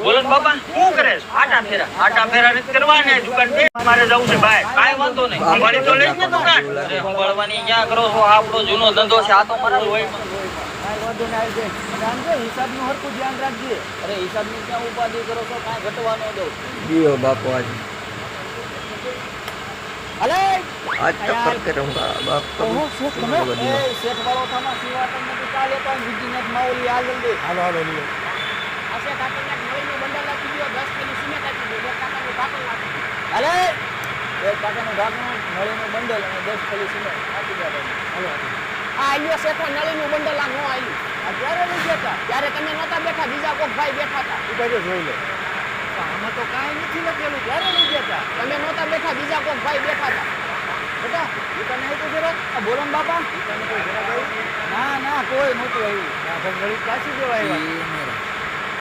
બોલો ને બાપા શું કરે છે? આટા ફેરા નથી કરવાને દુકાન બે મારે જવું છે ભાઈ. કાઈ વાંધો નહીં. સંભાળી તો લઈશ ને દુકાન. અરે સંભાળવાની ક્યાં કરો છો? આપણો જૂનો ધંધો છે. આ તો મારા હોય. કાંઈ વાંધો નહીં, આવી જાય. જાણજો હિસાબનું હરખું ધ્યાન રાખજે. અરે હિસાબની ક્યાં ઉપાધિ કરો છો? કાંઈ ઘટવા ન દો. જીઓ બાપુ आज અલે आज टक्कर करूंगा बाप ઓહો શેઠ તમે એ શેઠ વાળો થામા સીવાટન નથી કાલે પણ બીજીનેટ માઉલી આ જલ્દી હાલો લ્યો આ શેઠ આપણને નળીનું બંડલ આપી દો 10 કિલો સિમેન્ટ આપી દો એક કાકાનું ઢાંકણ આપી દો અલે એક કાકાનું ઢાંકણ નળીનું બંડલ અને 10 કિલો સિમેન્ટ આપી દો હાલો આ આલ્યો શેઠ નળીનું બંડલ આ નો આલ્યું આ ક્યારે લઈ ગયા ત્યારે તમે નહોતા બેઠા બીજા કોક ભાઈ બેઠા હતા ઈ બાજુ જોઈ લે આમાં તો કાંઈ નથી લખેલું ક્યારે લઈ ગયા તમે નહોતા બેઠા બીજા કોક ભાઈ બેઠા હતા બેટા દુકાને આવી તો જરા આ બોલો ને બાપા દુકાને કોઈ જરા ગયું ના કોઈ નહોતું આવ્યું આ ઘડી પાછી દેવા આવ્યા